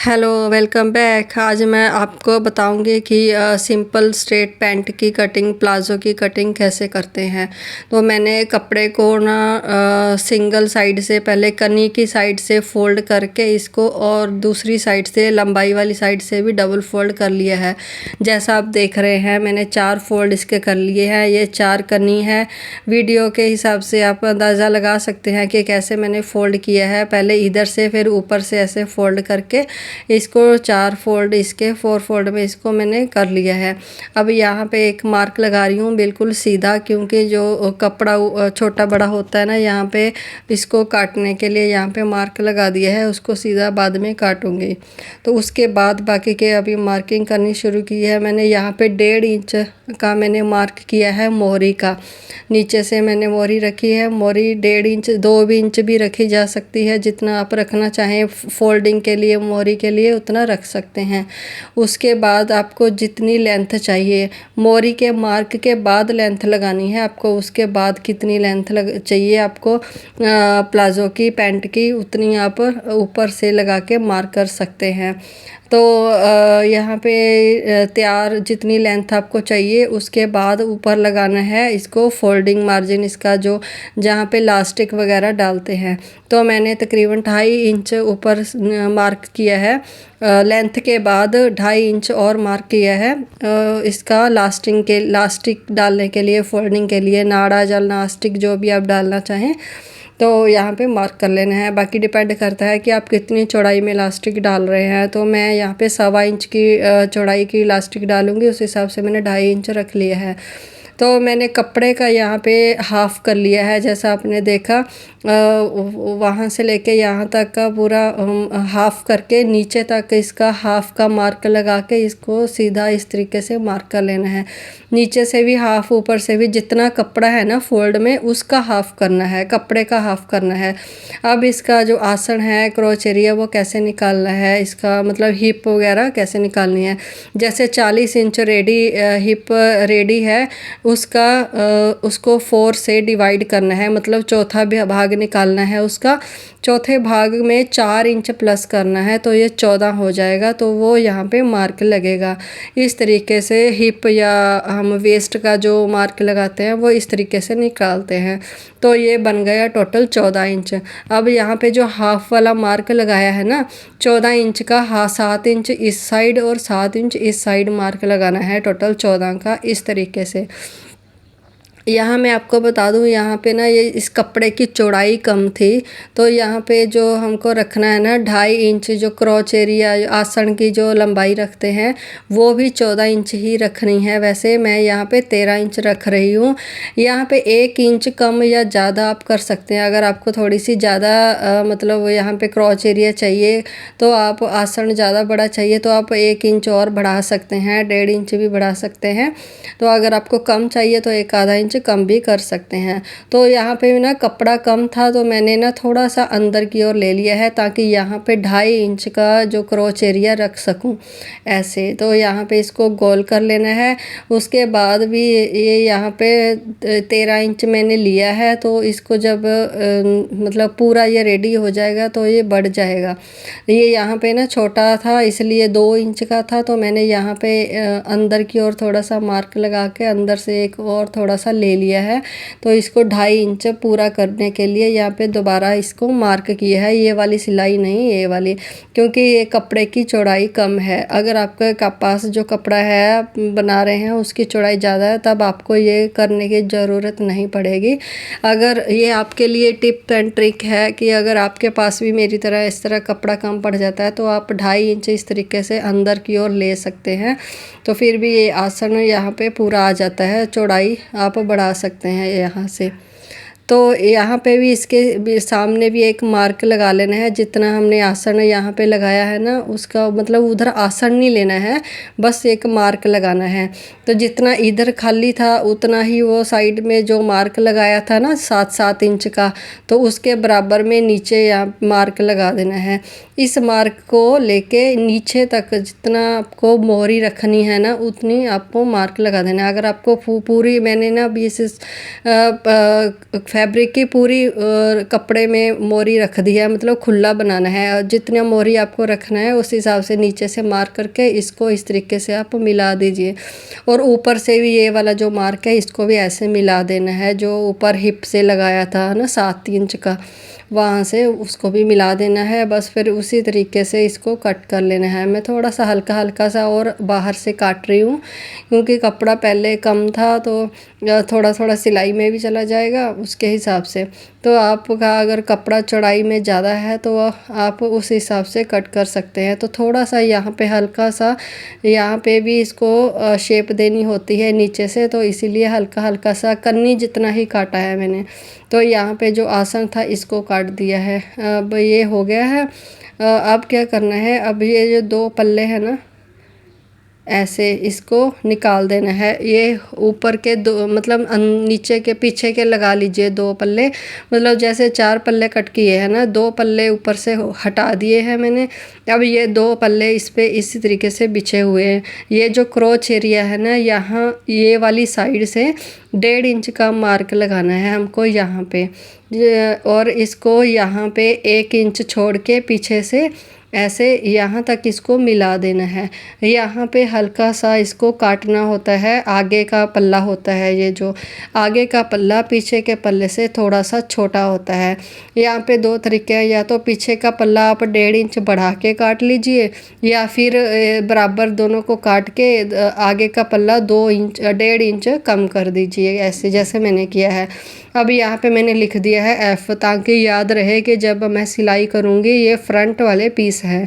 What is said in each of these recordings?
Hello, welcome back. आज मैं आपको बताऊंगी कि सिंपल स्ट्रेट पैंट की कटिंग, प्लाज़ो की कटिंग कैसे करते हैं। तो मैंने कपड़े को ना सिंगल साइड से पहले कनी की साइड से फ़ोल्ड करके इसको और दूसरी साइड से लंबाई वाली साइड से भी डबल फ़ोल्ड कर लिया है। जैसा आप देख रहे हैं मैंने 4 फ़ोल्ड इसके कर लिए हैं। ये 4 कनी है। वीडियो के हिसाब से आप अंदाज़ा लगा सकते हैं कि कैसे मैंने फ़ोल्ड किया है। पहले इधर से फिर ऊपर से ऐसे फ़ोल्ड करके इसको 4 फोल्ड, इसके 4 फोल्ड में इसको मैंने कर लिया है। अब यहाँ पे एक मार्क लगा रही हूँ बिल्कुल सीधा, क्योंकि जो कपड़ा छोटा बड़ा होता है ना, यहाँ पे इसको काटने के लिए यहाँ पे मार्क लगा दिया है। उसको सीधा बाद में काटूंगी। तो उसके बाद बाकी के अभी मार्किंग करनी शुरू की है मैंने। यहाँ पे 1.5 इंच का मैंने मार्क किया है मोहरी का। नीचे से मैंने मोहरी रखी है। मोहरी 1.5 इंच, 2 भी इंच भी रखी जा सकती है, जितना आप रखना चाहें फोल्डिंग के लिए, मोहरी के लिए उतना रख सकते हैं। उसके बाद आपको जितनी लेंथ चाहिए, मोहरी के मार्क के बाद लेंथ लगानी है आपको। उसके बाद कितनी लेंथ चाहिए आपको प्लाज़ो की, पैंट की, उतनी आप ऊपर से लगा के मार्क कर सकते हैं। तो यहाँ पे तैयार जितनी लेंथ आपको चाहिए उसके बाद ऊपर लगाना है इसको फोल्डिंग मार्जिन, इसका जो जहाँ पे लास्टिक वगैरह डालते हैं। तो मैंने तकरीबन 2.5 इंच ऊपर मार्क किया है। लेंथ के बाद 2.5 इंच और मार्क किया है इसका लास्टिक डालने के लिए, फोल्डिंग के लिए, नाड़ा या लास्टिक जो भी आप डालना चाहें तो यहाँ पे मार्क कर लेना है। बाकी डिपेंड करता है कि आप कितनी चौड़ाई में इलास्टिक डाल रहे हैं। तो मैं यहाँ पे 1.25 इंच की चौड़ाई की इलास्टिक डालूँगी, उस हिसाब से मैंने 2.5 इंच रख लिया है। तो मैंने कपड़े का यहाँ पे हाफ़ कर लिया है, जैसा आपने देखा वहाँ से लेके यहाँ तक का पूरा हाफ़ करके नीचे तक इसका हाफ़ का मार्क लगा के इसको सीधा इस तरीके से मार्क कर लेना है। नीचे से भी हाफ़, ऊपर से भी, जितना कपड़ा है ना फोल्ड में उसका हाफ़ करना है, कपड़े का हाफ़ करना है। अब इसका जो आसन है, क्रॉच एरिया, वो कैसे निकालना है, इसका मतलब हिप वगैरह कैसे निकालनी है। जैसे 40 इंच हिप रेडी है, उसको 4 से डिवाइड करना है, मतलब चौथा भाग निकालना है उसका। चौथे भाग में 4 इंच प्लस करना है तो ये 14 हो जाएगा। तो वो यहाँ पे मार्क लगेगा। इस तरीके से हिप या हम वेस्ट का जो मार्क लगाते हैं वो इस तरीके से निकालते हैं। तो ये बन गया टोटल 14 इंच। अब यहाँ पे जो हाफ वाला मार्क लगाया है ना 14 इंच का, 7 इंच इस साइड और 7 इंच इस साइड मार्क लगाना है, टोटल 14 का, इस तरीके से। यहाँ मैं आपको बता दूँ, यहाँ पे ना ये इस कपड़े की चौड़ाई कम थी, तो यहाँ पे जो हमको रखना है ना 2.5 इंच, जो क्रॉच एरिया आसन की जो लंबाई रखते हैं वो भी 14 इंच ही रखनी है। वैसे मैं यहाँ पे 13 इंच रख रही हूँ। यहाँ पे 1 इंच कम या ज़्यादा आप कर सकते हैं। अगर आपको थोड़ी सी ज़्यादा मतलब यहाँ पे क्रॉच एरिया चाहिए, तो आप आसन ज़्यादा बड़ा चाहिए तो आप 1 इंच और बढ़ा सकते हैं, 1.5 इंच भी बढ़ा सकते हैं। तो अगर आपको कम चाहिए तो 1/2 इंच कम भी कर सकते हैं। तो यहाँ पे ना कपड़ा कम था तो मैंने ना थोड़ा सा अंदर की ओर ले लिया है, ताकि यहाँ पे 2.5 इंच का जो क्रॉच एरिया रख सकूँ ऐसे। तो यहाँ पे इसको गोल कर लेना है। उसके बाद भी ये यहाँ पे 13 इंच मैंने लिया है, तो इसको जब मतलब पूरा ये रेडी हो जाएगा तो ये बढ़ जाएगा। ये यहाँ पे ना छोटा था इसलिए 2 इंच का था, तो मैंने यहाँ पे अंदर की ओर थोड़ा सा मार्क लगा के अंदर से एक और थोड़ा सा ले लिया है। तो इसको 2.5 इंच पूरा करने के लिए यहाँ पे दोबारा इसको मार्क किया है। ये वाली सिलाई नहीं, ये वाली, क्योंकि ये कपड़े की चौड़ाई कम है। अगर आपके पास जो कपड़ा है आप बना रहे हैं उसकी चौड़ाई ज़्यादा है, तब आपको ये करने की ज़रूरत नहीं पड़ेगी। अगर ये आपके लिए टिप एंड ट्रिक है कि अगर आपके पास भी मेरी तरह इस तरह कपड़ा कम पड़ जाता है तो आप 2.5 इंच इस तरीके से अंदर की ओर ले सकते हैं। तो फिर भी ये आसन यहाँ पे पूरा आ जाता है। चौड़ाई आप बढ़ा सकते हैं यहाँ से। तो यहाँ पे भी इसके सामने भी एक मार्क लगा लेना है। जितना हमने आसन यहाँ पे लगाया है ना, उसका मतलब उधर आसन नहीं लेना है, बस एक मार्क लगाना है। तो जितना इधर खाली था उतना ही वो साइड में जो मार्क लगाया था ना 7-7 इंच का, तो उसके बराबर में नीचे यहाँ मार्क लगा देना है। इस मार्क को लेके नीचे तक जितना आपको मोहरी रखनी है ना उतनी आपको मार्क लगा देना है। अगर आपको पूरी, मैंने ना अभी इस फैब्रिक की पूरी कपड़े में मोरी रख दी है, मतलब खुला बनाना है। और जितना मोरी आपको रखना है उस हिसाब से नीचे से मार्क करके इसको इस तरीके से आप मिला दीजिए। और ऊपर से भी ये वाला जो मार्क है इसको भी ऐसे मिला देना है, जो ऊपर हिप से लगाया था ना 7 इंच का, वहाँ से उसको भी मिला देना है। बस फिर उसी तरीके से इसको कट कर लेना है। मैं थोड़ा सा हल्का हल्का सा और बाहर से काट रही हूँ, क्योंकि कपड़ा पहले कम था, तो थोड़ा थोड़ा सिलाई में भी चला जाएगा उसके हिसाब से। तो आपका अगर कपड़ा चौड़ाई में ज़्यादा है तो आप उस हिसाब से कट कर सकते हैं। तो थोड़ा सा यहाँ पे हल्का सा, यहाँ पे भी इसको शेप देनी होती है नीचे से, तो इसीलिए हल्का हल्का सा कन्नी जितना ही काटा है मैंने। तो यहाँ पे जो आसन था इसको काट दिया है। अब ये हो गया है। अब क्या करना है, अब ये जो 2 पल्ले हैं ना, ऐसे इसको निकाल देना है। ये ऊपर के 2 मतलब नीचे के पीछे के लगा लीजिए 2 पल्ले, मतलब जैसे 4 पल्ले कट किए हैं ना, 2 पल्ले ऊपर से हटा दिए हैं मैंने। अब ये 2 पल्ले इस पे इसी तरीके से बिछे हुए हैं। ये जो क्रोच एरिया है ना, यहाँ ये वाली साइड से 1.5 इंच का मार्क लगाना है हमको यहाँ पे, और इसको यहाँ पे 1 इंच छोड़ के पीछे से ऐसे यहाँ तक इसको मिला देना है। यहाँ पे हल्का सा इसको काटना होता है। आगे का पल्ला होता है, ये जो आगे का पल्ला पीछे के पल्ले से थोड़ा सा छोटा होता है। यहाँ पे 2 तरीके हैं, या तो पीछे का पल्ला आप 1.5 इंच बढ़ा के काट लीजिए, या फिर बराबर दोनों को काट के आगे का पल्ला 1.5 इंच कम कर दीजिए, ऐसे जैसे मैंने किया है। अब यहाँ पे मैंने लिख दिया है F, ताकि याद रहे कि जब मैं सिलाई करूँगी ये फ्रंट वाले पीस है।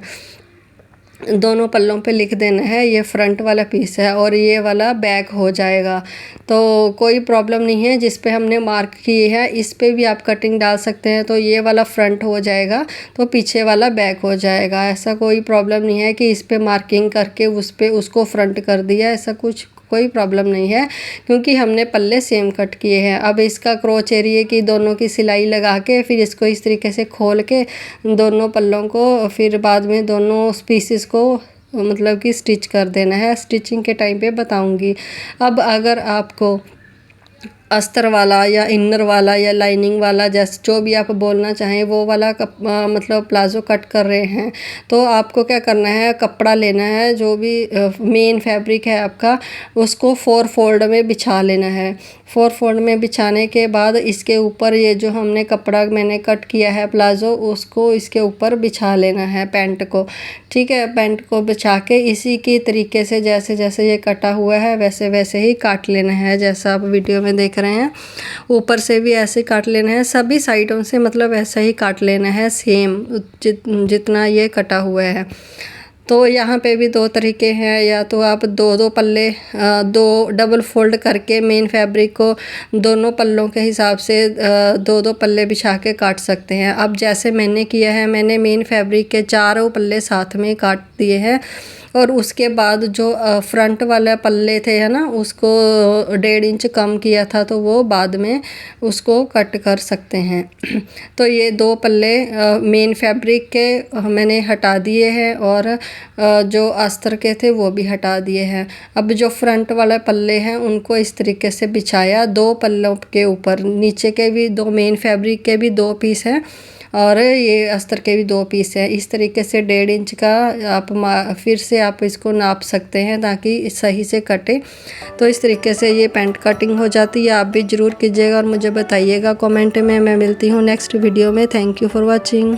दोनों पल्लों पे लिख देना है ये फ्रंट वाला पीस है, और ये वाला बैक हो जाएगा। तो कोई प्रॉब्लम नहीं है, जिस पे हमने मार्क किए है इस पे भी आप कटिंग डाल सकते हैं। तो ये वाला फ्रंट हो जाएगा तो पीछे वाला बैक हो जाएगा। ऐसा कोई प्रॉब्लम नहीं है कि इस पे मार्किंग करके उस पे उसको फ्रंट कर दिया, ऐसा कुछ कोई प्रॉब्लम नहीं है, क्योंकि हमने पल्ले सेम कट किए हैं। अब इसका क्रोच एरिया की दोनों की सिलाई लगा के फिर इसको इस तरीके से खोल के दोनों पल्लों को, फिर बाद में दोनों पीसेस को मतलब कि स्टिच कर देना है। स्टिचिंग के टाइम पे बताऊंगी। अब अगर आपको अस्तर वाला या इनर वाला या लाइनिंग वाला, जैसे जो भी आप बोलना चाहें, वो वाला मतलब प्लाज़ो कट कर रहे हैं, तो आपको क्या करना है, कपड़ा लेना है, जो भी मेन फैब्रिक है आपका उसको 4 फोल्ड में बिछा लेना है। 4 फोल्ड में बिछाने के बाद इसके ऊपर ये जो हमने कपड़ा मैंने कट किया है प्लाज़ो, उसको इसके ऊपर बिछा लेना है पैंट को। ठीक है, पैंट को बिछा के इसी की तरीके से जैसे जैसे ये कटा हुआ है वैसे वैसे ही काट लेना है, जैसा आप वीडियो में देख रहे हैं। ऊपर से भी ऐसे काट लेना है, सभी साइडों से मतलब ऐसा ही काट लेना है, सेम जितना ये कटा हुआ है। तो यहाँ पे भी 2 तरीके हैं, या तो आप 2 पल्ले 2 डबल फोल्ड करके मेन फैब्रिक को दोनों पल्लों के हिसाब से 2 पल्ले बिछा के काट सकते हैं। अब जैसे मैंने किया है, मैंने मेन फैब्रिक के 4 पल्ले साथ में काट दिए हैं, और उसके बाद जो फ्रंट वाला पल्ले थे है ना, उसको 1.5 इंच कम किया था, तो वो बाद में उसको कट कर सकते हैं। तो ये 2 पल्ले मेन फैब्रिक के मैंने हटा दिए हैं, और जो अस्तर के थे वो भी हटा दिए हैं। अब जो फ्रंट वाले पल्ले हैं उनको इस तरीके से बिछाया 2 पल्लों के ऊपर, नीचे के भी 2 मेन फैब्रिक के भी 2 पीस हैं, और ये अस्तर के भी 2 पीस हैं। इस तरीके से 1.5 इंच का आप फिर से आप इसको नाप सकते हैं ताकि सही से कटे। तो इस तरीके से ये पैंट कटिंग हो जाती है। आप भी ज़रूर कीजिएगा और मुझे बताइएगा कमेंट में। मैं मिलती हूँ नेक्स्ट वीडियो में। Thank you for watching.